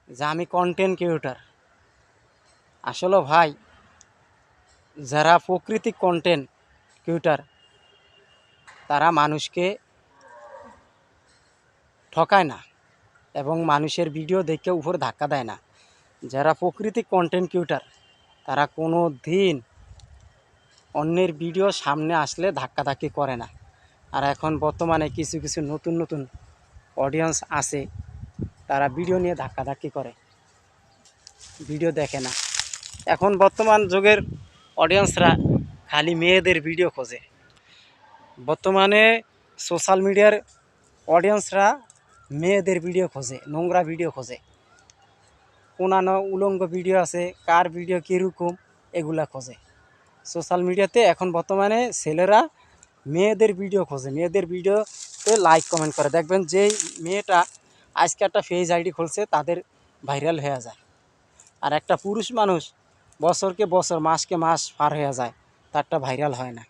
যে আমি content creator. আসলে ভাই, যারা প্রাকৃতিক কন্টেন্ট ক্রিয়েটর তারা মানুষকে ঠকায় না এবং মানুষের ভিডিও দেখে উপরে ধাক্কা দেয় না। যারা প্রাকৃতিক কন্টেন্ট ক্রিয়েটর তারা কোনো দিন অন্যের ভিডিও সামনে আসলে ধাক্কাধাক্কি করে না। আর এখন বর্তমানে কিছু কিছু নতুন নতুন অডিয়েন্স আছে, তারা ভিডিও নিয়ে ধাক্কাধাক্কি করে, ভিডিও দেখে না। এখন বর্তমান যুগের অডিয়েন্সরা খালি মেয়েদের ভিডিও খোঁজে। বর্তমানে সোশ্যাল মিডিয়ার অডিয়েন্সরা মেয়েদের ভিডিও খোঁজে, নোংরা ভিডিও খোঁজে, কোনানো উলঙ্গ ভিডিও আছে, কার ভিডিও কীরকম এগুলা খোঁজে। সোশ্যাল মিডিয়াতে এখন বর্তমানে ছেলেরা মেয়েদের ভিডিও খোঁজে, মেয়েদের ভিডিওতে লাইক কমেন্ট করে। দেখবেন যেই মেয়েটা আজকে একটা ফেজ আইডি খুলছে তাদের ভাইরাল হয়ে যায়। আর একটা পুরুষ মানুষ বছরকে বছর, মাসকে মাস পার হয়ে যায়, তারটা ভাইরাল হয় না।